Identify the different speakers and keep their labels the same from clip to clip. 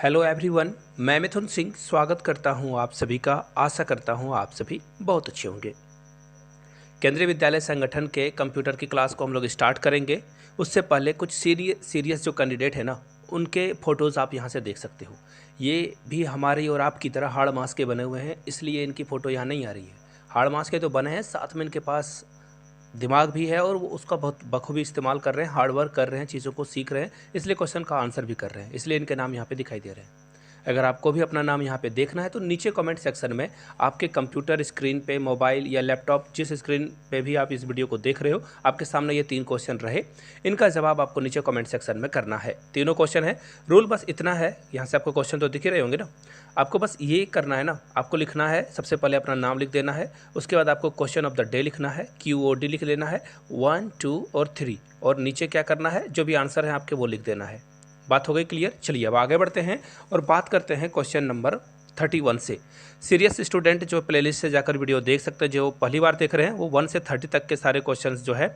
Speaker 1: Hello everyone, मैं मिथुन सिंह स्वागत करता हूं आप सभी का। आशा करता हूं आप सभी बहुत अच्छे होंगे। केंद्रीय विद्यालय संगठन के कंप्यूटर की क्लास को हम लोग स्टार्ट करेंगे। उससे पहले कुछ सीरियस जो कैंडिडेट है ना, उनके फ़ोटोज़ आप यहां से देख सकते हो। ये भी हमारी और आपकी तरह हाड़ मास के बने हुए हैं, इसलिए इनकी फ़ोटो यहाँ नहीं आ रही है। हाड़ मास के तो बने हैं, साथ में इनके पास दिमाग भी है और वो उसका बहुत बखूबी इस्तेमाल कर रहे हैं, हार्ड वर्क कर रहे हैं, चीज़ों को सीख रहे हैं, इसलिए क्वेश्चन का आंसर भी कर रहे हैं, इसलिए इनके नाम यहाँ पे दिखाई दे रहे हैं। अगर आपको भी अपना नाम यहाँ पे देखना है तो नीचे कमेंट सेक्शन में आपके कंप्यूटर स्क्रीन पे, मोबाइल या लैपटॉप, जिस स्क्रीन पे भी आप इस वीडियो को देख रहे हो, आपके सामने ये 3 क्वेश्चन रहे। इनका जवाब आपको नीचे कमेंट सेक्शन में करना है। तीनों क्वेश्चन है। रूल बस इतना है, यहाँ से आपको क्वेश्चन तो दिख ही रहे होंगे ना। आपको बस ये करना है ना, आपको लिखना है, सबसे पहले अपना नाम लिख देना है। उसके बाद आपको क्वेश्चन ऑफ द डे लिखना है, QOD लिख लेना है, 1, 2 और 3। और नीचे क्या करना है, जो भी आंसर है आपके वो लिख देना है। बात हो गई क्लियर? चलिए अब आगे बढ़ते हैं और बात करते हैं क्वेश्चन नंबर 31 से। सीरियस स्टूडेंट जो प्लेलिस्ट से जाकर वीडियो देख सकते हैं, जो पहली बार देख रहे हैं, वो 1 से 30 तक के सारे क्वेश्चंस जो है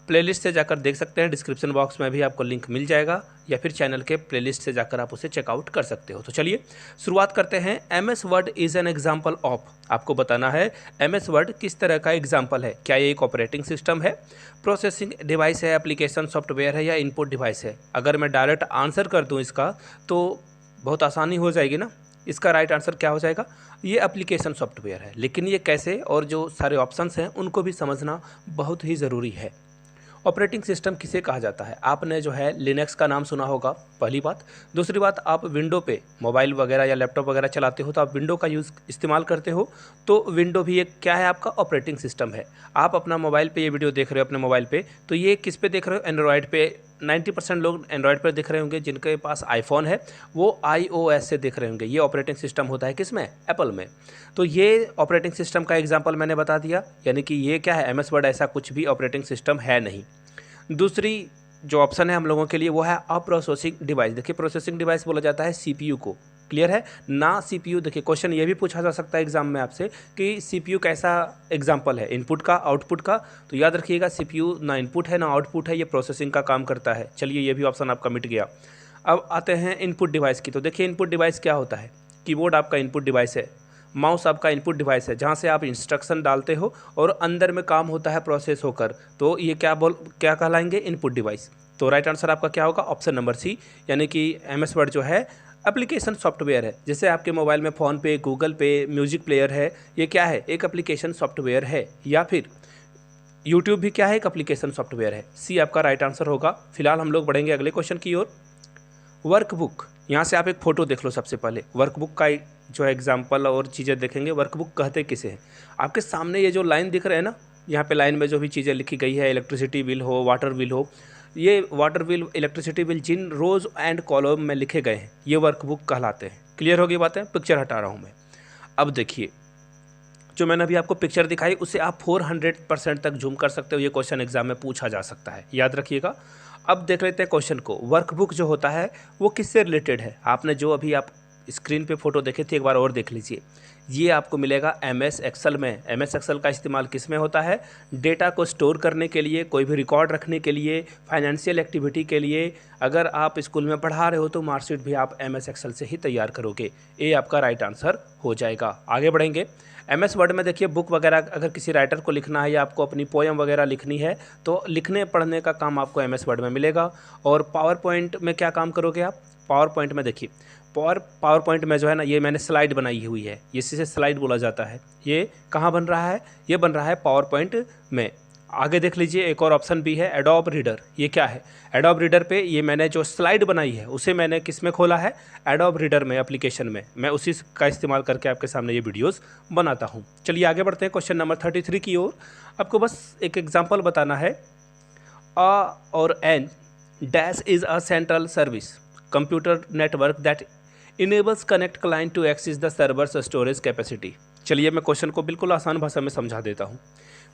Speaker 1: प्लेलिस्ट से जाकर देख सकते हैं। डिस्क्रिप्शन बॉक्स में भी आपको लिंक मिल जाएगा, या फिर चैनल के प्लेलिस्ट से जाकर आप उसे चेकआउट कर सकते हो। तो चलिए शुरुआत करते हैं। MS word is an example of. आपको बताना है MS वर्ड किस तरह का एग्जाम्पल है। क्या ये एक ऑपरेटिंग सिस्टम है, प्रोसेसिंग डिवाइस है, एप्लीकेशन सॉफ्टवेयर है, या इनपुट डिवाइस है? अगर मैं डायरेक्ट आंसर कर दूँ इसका तो बहुत आसानी हो जाएगी ना। इसका राइट आंसर क्या हो जाएगा? ये एप्लीकेशन सॉफ्टवेयर है। लेकिन ये कैसे, और जो सारे ऑप्शंस हैं उनको भी समझना बहुत ही ज़रूरी है। ऑपरेटिंग सिस्टम किसे कहा जाता है? आपने जो है लिनक्स का नाम सुना होगा, पहली बात। दूसरी बात, आप विंडो पे मोबाइल वगैरह या लैपटॉप वगैरह चलाते हो तो आप विंडो का इस्तेमाल करते हो, तो विंडो भी एक क्या है, आपका ऑपरेटिंग सिस्टम है। आप अपना मोबाइल पे ये वीडियो देख रहे हो अपने मोबाइल पे, तो ये किस पे देख रहे हो? एंड्रॉयड पे। 90% लोग एंड्रॉयड पर देख रहे होंगे, जिनके पास आईफोन है वो iOS से देख रहे होंगे। ये ऑपरेटिंग सिस्टम होता है किस में? एप्पल में। तो ये ऑपरेटिंग सिस्टम का एग्जांपल मैंने बता दिया, यानी कि ये क्या है, MS वर्ड ऐसा कुछ भी ऑपरेटिंग सिस्टम है नहीं। दूसरी जो ऑप्शन है हम लोगों के लिए वो है अ प्रोसेसिंग डिवाइस। देखिए प्रोसेसिंग डिवाइस बोला जाता है CPU को, क्लियर है ना? CPU, देखिए क्वेश्चन ये भी पूछा जा सकता है एग्जाम में आपसे कि CPU कैसा एग्जाम्पल है, इनपुट का, आउटपुट का? तो याद रखिएगा CPU ना इनपुट है ना आउटपुट है, ये प्रोसेसिंग का काम करता है। चलिए ये भी ऑप्शन आपका मिट गया। अब आते हैं इनपुट डिवाइस की। तो देखिए इनपुट डिवाइस क्या होता है? कीबोर्ड आपका इनपुट डिवाइस है, माउस आपका इनपुट डिवाइस है, जहाँ से आप इंस्ट्रक्शन डालते हो और अंदर में काम होता है प्रोसेस होकर, तो ये क्या कहलाएंगे? Input device. तो राइट आंसर आपका क्या होगा? ऑप्शन नंबर सी, यानी कि MS वर्ड जो है एप्लीकेशन सॉफ्टवेयर है। जैसे आपके मोबाइल में फ़ोन पे, गूगल पे, म्यूजिक प्लेयर है, ये क्या है? एक एप्लीकेशन सॉफ्टवेयर है। या फिर यूट्यूब भी क्या है? एक एप्लीकेशन सॉफ्टवेयर है। सी आपका राइट आंसर होगा। फिलहाल हम लोग बढ़ेंगे अगले क्वेश्चन की ओर। वर्कबुक, यहाँ से आप एक फ़ोटो देख लो सबसे पहले। वर्कबुक का जो है एग्जाम्पल और चीज़ें देखेंगे। वर्कबुक कहते किसे हैं? आपके सामने ये जो लाइन दिख रहे हैं ना, यहाँ पे लाइन में जो भी चीज़ें लिखी गई है, इलेक्ट्रिसिटी बिल हो, वाटर बिल हो, ये वाटर बिल, इलेक्ट्रिसिटी बिल जिन रोज़ एंड कॉलम में लिखे गए हैं, ये वर्कबुक कहलाते हैं। क्लियर होगी बातें? पिक्चर हटा रहा हूँ मैं। अब देखिए जो मैंने अभी आपको पिक्चर दिखाई, उसे आप 400% तक जूम कर सकते हो। ये क्वेश्चन एग्जाम में पूछा जा सकता है, याद रखिएगा। अब देख लेते हैं क्वेश्चन को। वर्कबुक जो होता है वो किससे रिलेटेड है? आपने जो अभी आप स्क्रीन पे फोटो देखे थे, एक बार और देख लीजिए। ये आपको मिलेगा MS एक्सेल में। MS एक्सेल का इस्तेमाल किस में होता है? डेटा को स्टोर करने के लिए, कोई भी रिकॉर्ड रखने के लिए, फाइनेंशियल एक्टिविटी के लिए। अगर आप स्कूल में पढ़ा रहे हो तो मार्कशीट भी आप MS एक्सेल से ही तैयार करोगे। ये आपका राइट आंसर हो जाएगा। आगे बढ़ेंगे। MS वर्ड में देखिए बुक वगैरह अगर किसी राइटर को लिखना है या आपको अपनी पोएम वगैरह लिखनी है, तो लिखने पढ़ने का काम आपको MS वर्ड में मिलेगा। और पावर पॉइंट में क्या काम करोगे आप? पावर पॉइंट में देखिए, पावर पॉइंट में जो है ना, ये मैंने स्लाइड बनाई हुई है, इसी स्लाइड बोला जाता है। ये कहाँ बन रहा है? ये बन रहा है पावर पॉइंट में। आगे देख लीजिए, एक और ऑप्शन भी है, एडोब रीडर। ये क्या है? एडोब रीडर पे ये मैंने जो स्लाइड बनाई है उसे मैंने किस में खोला है? एडोब रीडर में, एप्लीकेशन में। मैं उसी का इस्तेमाल करके आपके सामने ये वीडियोस बनाता हूँ। चलिए आगे बढ़ते हैं क्वेश्चन नंबर 33 की ओर। आपको बस एक एग्जाम्पल बताना है। अ और एन डैश is a central service computer network that enables connect client to access the servers storage capacity. चलिए मैं क्वेश्चन को बिल्कुल आसान भाषा में समझा देता हूँ।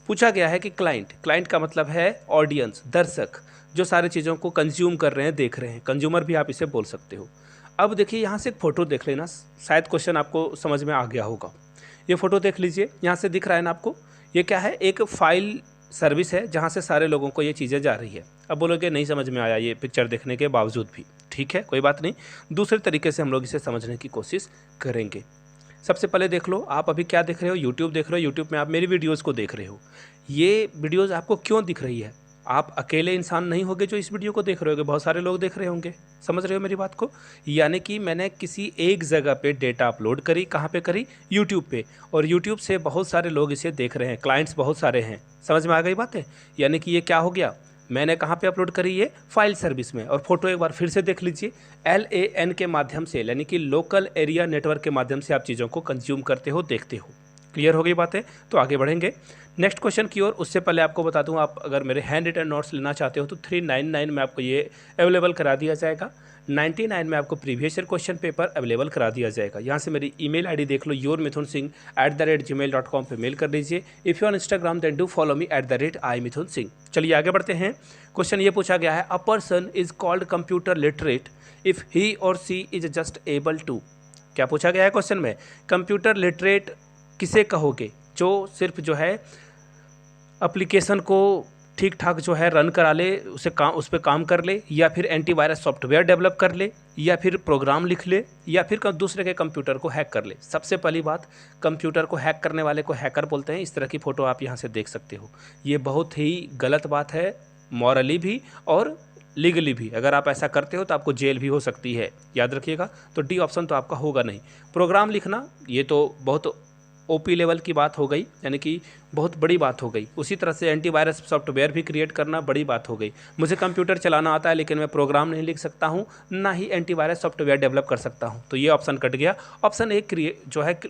Speaker 1: पूछा गया है कि क्लाइंट का मतलब है ऑडियंस, दर्शक, जो सारी चीज़ों को कंज्यूम कर रहे हैं, देख रहे हैं। कंज्यूमर भी आप इसे बोल सकते हो। अब देखिए यहाँ से एक फ़ोटो देख लेना, शायद क्वेश्चन आपको समझ में आ गया होगा। ये फ़ोटो देख लीजिए, यहाँ से दिख रहा है ना आपको? ये क्या है? एक फाइल सर्विस है जहाँ से सारे लोगों को ये चीज़ें जा रही है। अब बोलोगे नहीं समझ में आया ये पिक्चर देखने के बावजूद भी। ठीक है, कोई बात नहीं, दूसरे तरीके से हम लोग इसे समझने की कोशिश करेंगे। सबसे पहले देख लो, आप अभी क्या देख रहे हो, यूट्यूब देख रहे हो, यूट्यूब में आप मेरी वीडियोज़ को देख रहे हो। ये वीडियोज़ आपको क्यों दिख रही है? आप अकेले इंसान नहीं होगे जो इस वीडियो को देख रहे होगे, बहुत सारे लोग देख रहे होंगे। समझ रहे हो मेरी बात को? यानी कि मैंने किसी एक जगह पे डेटा अपलोड करी, कहाँ पे करी? यूट्यूब पे, और यूट्यूब से बहुत सारे लोग इसे देख रहे हैं, क्लाइंट्स बहुत सारे हैं। समझ में आ गई बात है? यानी कि ये क्या हो गया, मैंने कहाँ पे अपलोड करी, ये फाइल सर्विस में। और फोटो एक बार फिर से देख लीजिए, LAN के माध्यम से, यानी कि लोकल एरिया नेटवर्क के माध्यम से आप चीज़ों को कंज्यूम करते हो, देखते हो। क्लियर हो गई बातें? तो आगे बढ़ेंगे नेक्स्ट क्वेश्चन की ओर। उससे पहले आपको बता दूं, आप अगर मेरे हैंड रिटन नोट्स लेना चाहते हो तो 399 में आपको ये अवेलेबल करा दिया जाएगा। 99 में आपको previous year question paper available करा दिया जाएगा। यहाँ से मेरी ईमेल आईडी देख लो, yourmithunsingh@gmail.com पे मेल कर दीजिए। If you on Instagram then do follow me @iMithunSingh। चलिए आगे बढ़ते हैं। क्वेश्चन ये पूछा गया है, a person is called computer literate if he और सी इज जस्ट एबल टू। क्या पूछा गया है क्वेश्चन में? कंप्यूटर लिटरेट किसे कहोगे? जो सिर्फ जो है एप्लीकेशन को ठीक ठाक जो है रन करा ले, उस पर काम कर ले, या फिर एंटीवायरस सॉफ्टवेयर डेवलप कर ले, या फिर प्रोग्राम लिख ले, या फिर दूसरे के कंप्यूटर को हैक कर ले। सबसे पहली बात, कंप्यूटर को हैक करने वाले को हैकर बोलते हैं। इस तरह की फ़ोटो आप यहाँ से देख सकते हो। ये बहुत ही गलत बात है, मॉरली भी और लीगली भी। अगर आप ऐसा करते हो तो आपको जेल भी हो सकती है, याद रखिएगा। तो डी ऑप्शन तो आपका होगा नहीं। प्रोग्राम लिखना, ये तो बहुत OP लेवल की बात हो गई, यानी कि बहुत बड़ी बात हो गई। उसी तरह से एंटीवायरस सॉफ्टवेयर भी क्रिएट करना बड़ी बात हो गई। मुझे कंप्यूटर चलाना आता है लेकिन मैं प्रोग्राम नहीं लिख सकता हूँ, ना ही एंटीवायरस सॉफ्टवेयर डेवलप कर सकता हूँ, तो ये ऑप्शन कट गया। ऑप्शन एक जो है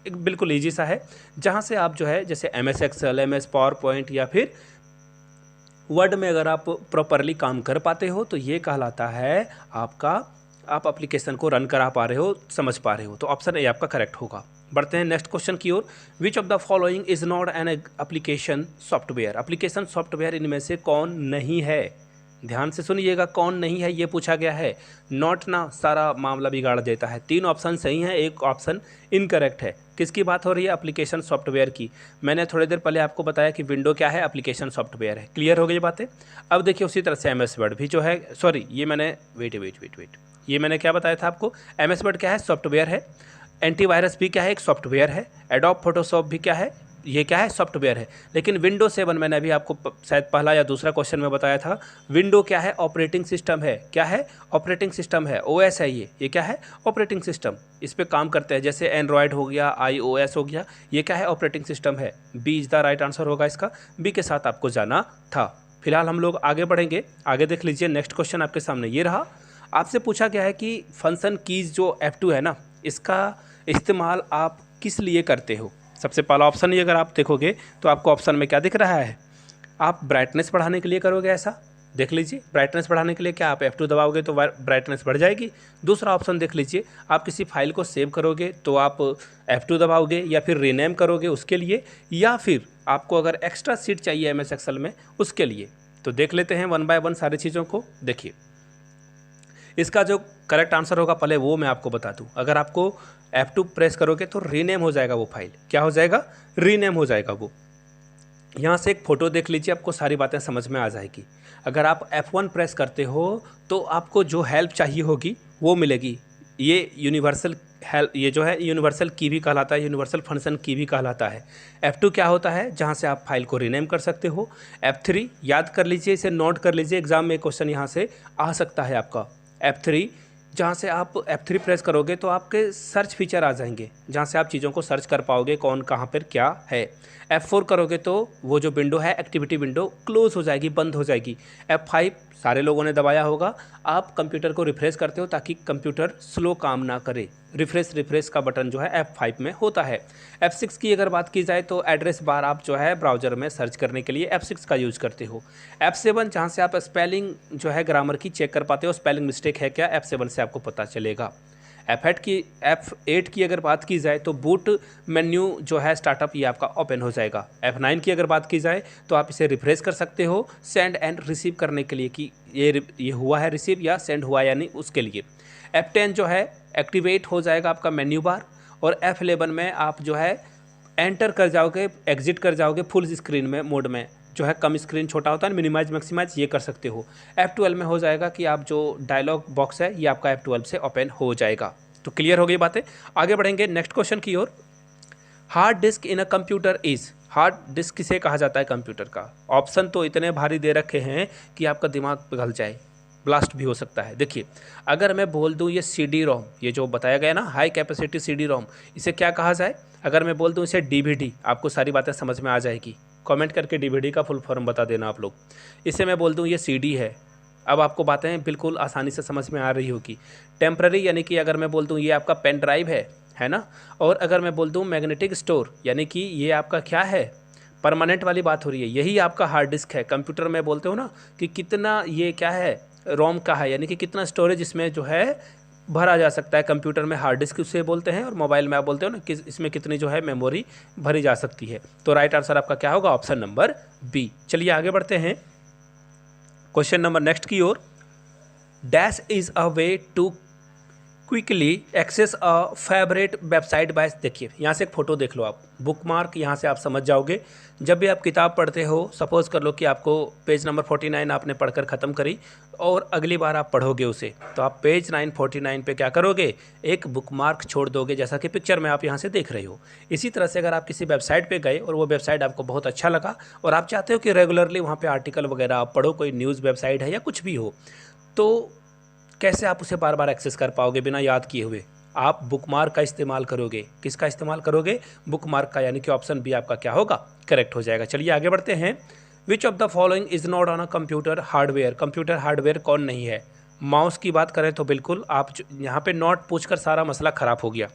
Speaker 1: एक बिल्कुल ईजी सा है, जहाँ से आप जो है जैसे MS Excel, MS PowerPoint या फिर वर्ड में अगर आप प्रॉपरली काम कर पाते हो तो ये कहलाता है आपका, आप एप्लीकेशन को रन करा पा रहे हो, समझ पा रहे हो। तो ऑप्शन ए आपका करेक्ट होगा। बढ़ते हैं नेक्स्ट क्वेश्चन की ओर। Which of the following is not an application software? Application software इनमें से कौन नहीं है? ध्यान से सुनिएगा, कौन नहीं है ये पूछा गया है। नॉट ना सारा मामला बिगाड़ देता है। 3 ऑप्शन सही हैं, एक ऑप्शन इनकरेक्ट है। किसकी बात हो रही है? एप्लीकेशन सॉफ्टवेयर की। मैंने थोड़ी देर पहले आपको बताया कि विंडो क्या है, एप्लीकेशन सॉफ्टवेयर है। क्लियर हो गई बातें? अब देखिए उसी तरह से MS वर्ड भी जो है, सॉरी ये मैंने वेट ये मैंने क्या बताया था आपको? MS वर्ड क्या है? सॉफ्टवेयर है। एंटीवायरस भी क्या है? एक सॉफ्टवेयर है। एडोब फोटोशॉप भी क्या है? ये क्या है? सॉफ्टवेयर है। लेकिन विंडो 7 मैंने अभी आपको शायद पहला या दूसरा क्वेश्चन में बताया था, विंडो क्या है? ऑपरेटिंग सिस्टम है। क्या है? ऑपरेटिंग सिस्टम है। OS है ये क्या है? Operating system. इस पे काम करते हैं, जैसे एंड्रॉयड हो गया, iOS हो गया, ये क्या है? ऑपरेटिंग सिस्टम है। B is the right answer होगा इसका, बी के साथ आपको जाना था। फिलहाल हम लोग आगे बढ़ेंगे। आगे देख लीजिए, नेक्स्ट क्वेश्चन आपके सामने ये रहा। आपसे पूछा गया है कि फंक्शन कीज जो F2 है ना, इसका इस्तेमाल आप किस लिए करते हो? सबसे पहला ऑप्शन ही अगर आप देखोगे तो आपको ऑप्शन में क्या दिख रहा है? आप ब्राइटनेस बढ़ाने के लिए करोगे ऐसा, देख लीजिए। ब्राइटनेस बढ़ाने के लिए क्या आप F2 दबाओगे तो ब्राइटनेस बढ़ जाएगी। दूसरा ऑप्शन देख लीजिए, आप किसी फाइल को सेव करोगे तो आप F2 दबाओगे, या फिर रीनेम करोगे उसके लिए, या फिर आपको अगर एक्स्ट्रा सीट चाहिए MS Excel में उसके लिए। तो देख लेते हैं 1 बाय 1 सारी चीज़ों को। देखिए इसका जो करेक्ट आंसर होगा पहले वो मैं आपको बता दूं। अगर आपको F2 प्रेस करोगे तो रीनेम हो जाएगा वो फाइल। क्या हो जाएगा? रीनेम हो जाएगा वो। यहाँ से एक फ़ोटो देख लीजिए, आपको सारी बातें समझ में आ जाएगी। अगर आप F1 प्रेस करते हो तो आपको जो हेल्प चाहिए होगी वो मिलेगी। ये यूनिवर्सल हेल्प, ये जो है यूनिवर्सल की भी कहलाता है, यूनिवर्सल फंक्शन की भी कहलाता है। F2 क्या होता है? जहाँ से आप फाइल को रीनेम कर सकते हो। F3 याद कर लीजिए, इसे नोट कर लीजिए, एग्जाम में क्वेश्चन यहाँ से आ सकता है आपका। F3 जहाँ से आप F3 प्रेस करोगे तो आपके सर्च फीचर आ जाएंगे, जहाँ से आप चीज़ों को सर्च कर पाओगे कौन कहाँ पर क्या है। F4 करोगे तो वो जो विंडो है, एक्टिविटी विंडो, क्लोज हो जाएगी, बंद हो जाएगी। F5 सारे लोगों ने दबाया होगा। आप कंप्यूटर को रिफ्रेश करते हो ताकि कंप्यूटर स्लो काम ना करे। रिफ्रेश का बटन जो है F5 में होता है। F6 की अगर बात की जाए तो एड्रेस बार आप जो है ब्राउज़र में सर्च करने के लिए F6 का यूज़ करते हो। F7 जहाँ से आप स्पेलिंग जो है ग्रामर की चेक कर पाते हो, स्पेलिंग मिस्टेक है क्या, F7 से आपको पता चलेगा। F8 की अगर बात की जाए तो बूट मेन्यू जो है स्टार्टअप, ये आपका ओपन हो जाएगा। F9 की अगर बात की जाए तो आप इसे रिफ्रेश कर सकते हो सेंड एंड रिसीव करने के लिए कि ये हुआ है रिसीव या सेंड हुआ या नहीं उसके लिए। F10 जो है एक्टिवेट हो जाएगा आपका मेन्यू बार, और F11 में आप जो है एंटर कर जाओगे, एग्जिट कर जाओगे फुल स्क्रीन में मोड में, जो है कम स्क्रीन छोटा होता है, मिनिमाइज मैक्सिमाइज ये कर सकते हो। F12 में हो जाएगा कि आप जो डायलॉग बॉक्स है ये आपका F12 से ओपन हो जाएगा। तो क्लियर हो गई बातें, आगे बढ़ेंगे नेक्स्ट क्वेश्चन की ओर। Hard disk in a computer is, hard disk किसे कहा जाता है कंप्यूटर का? ऑप्शन तो इतने भारी दे रखे हैं कि आपका दिमाग पिघल जाए, ब्लास्ट भी हो सकता है। देखिए अगर मैं बोल दूं ये CD-ROM, ये जो बताया गया ना हाई कैपेसिटी CD-ROM, इसे क्या कहा जाए? अगर मैं बोल दूं इसे DVD, आपको सारी बातें समझ में आ जाएगी। कमेंट करके DVD का फुल फॉर्म बता देना आप लोग। इसे मैं बोल दूं ये CD है, अब आपको बातें बिल्कुल आसानी से समझ में आ रही होगी। टेम्पररी यानी कि अगर मैं बोल दूं ये आपका पेन ड्राइव है ना। और अगर मैं बोल दूं मैग्नेटिक स्टोर यानी कि ये आपका क्या है, परमानेंट वाली बात हो रही है, यही आपका हार्ड डिस्क है। कंप्यूटर में बोलते हो ना कि कितना ये क्या है, रोम का है, यानी कि कितना स्टोरेज इसमें जो है भरा जा सकता है। कंप्यूटर में हार्ड डिस्क उसे बोलते हैं, और मोबाइल में आप बोलते हो ना कि इसमें कितनी जो है मेमोरी भरी जा सकती है। तो राइट आंसर आपका क्या होगा? Option number B. चलिए आगे बढ़ते हैं क्वेश्चन नंबर नेक्स्ट की ओर। Dash is a way to quickly access a favourite website by, देखिए यहाँ से एक फ़ोटो देख लो आप, बुकमार्क, यहाँ से आप समझ जाओगे। जब भी आप किताब पढ़ते हो, सपोज़ कर लो कि आपको पेज नंबर 49 आपने पढ़कर ख़त्म करी और अगली बार आप पढ़ोगे उसे, तो आप पेज 949 पे क्या करोगे? एक बुकमार्क छोड़ दोगे, जैसा कि पिक्चर में आप यहाँ से देख रहे हो। इसी तरह से अगर आप किसी वेबसाइट पे गए और वो वेबसाइट आपको बहुत अच्छा लगा और आप चाहते हो कि रेगुलरली वहाँ पे आर्टिकल वगैरह आप पढ़ो, कोई न्यूज़ वेबसाइट है या कुछ भी हो, तो कैसे आप उसे बार बार एक्सेस कर पाओगे बिना याद किए हुए? आप बुकमार्क का इस्तेमाल करोगे। किसका इस्तेमाल करोगे? बुकमार्क का, यानी कि ऑप्शन बी आपका क्या होगा? करेक्ट हो जाएगा। चलिए आगे बढ़ते हैं। विच of the following is not on a computer hardware, computer hardware कौन नहीं है? माउस की बात करें तो बिल्कुल, आप यहाँ पे नॉट पूछकर सारा मसला ख़राब हो गया।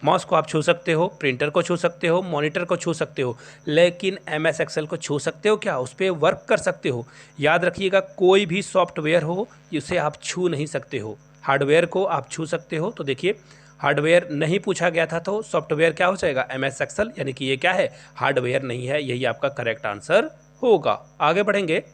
Speaker 1: माउस को आप छू सकते हो, प्रिंटर को छू सकते हो, मॉनिटर को छू सकते हो, लेकिन MS एक्सेल को छू सकते हो क्या? उस पर वर्क कर सकते हो। याद रखिएगा, कोई भी सॉफ्टवेयर हो उसे आप छू नहीं सकते हो, हार्डवेयर को आप छू सकते हो। तो देखिए हार्डवेयर नहीं पूछा गया था, तो सॉफ्टवेयर क्या हो जाएगा? MS एक्सेल, यानी कि ये क्या है? हार्डवेयर नहीं है, यही आपका करेक्ट आंसर होगा। आगे बढ़ेंगे।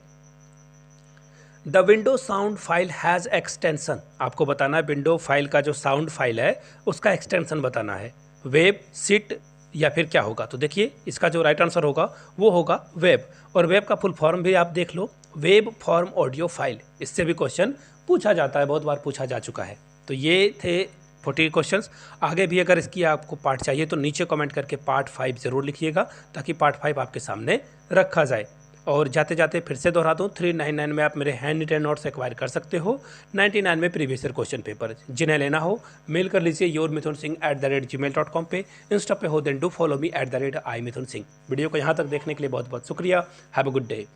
Speaker 1: The window sound file has extension, आपको बताना है विंडो फाइल का जो साउंड फाइल है उसका एक्सटेंशन बताना है। वेब, सिट या फिर क्या होगा? तो देखिए इसका जो राइट आंसर होगा वो होगा वेब। और वेब का फुल फॉर्म भी आप देख लो, वेब फॉर्म ऑडियो फाइल। इससे भी क्वेश्चन पूछा जाता है, बहुत बार पूछा जा चुका है। तो ये थे 40 क्वेश्चंस। आगे भी अगर इसकी आपको पार्ट चाहिए तो नीचे कमेंट करके पार्ट 5 ज़रूर लिखिएगा, ताकि पार्ट 5 आपके सामने रखा जाए। और जाते जाते फिर से दोहरा दूँ, 399 में आप मेरे हैंड रिटन नोट्स एक्वायर कर सकते हो, 99 में प्रीवियस ईयर क्वेश्चन पेपर। जिन्हें लेना हो मेल कर लीजिए yourmithunsingh@gmail.com पे। इंस्टा पे हो then do follow me @imithunsingh। Video को यहाँ तक देखने के लिए बहुत बहुत शुक्रिया। Have a good day.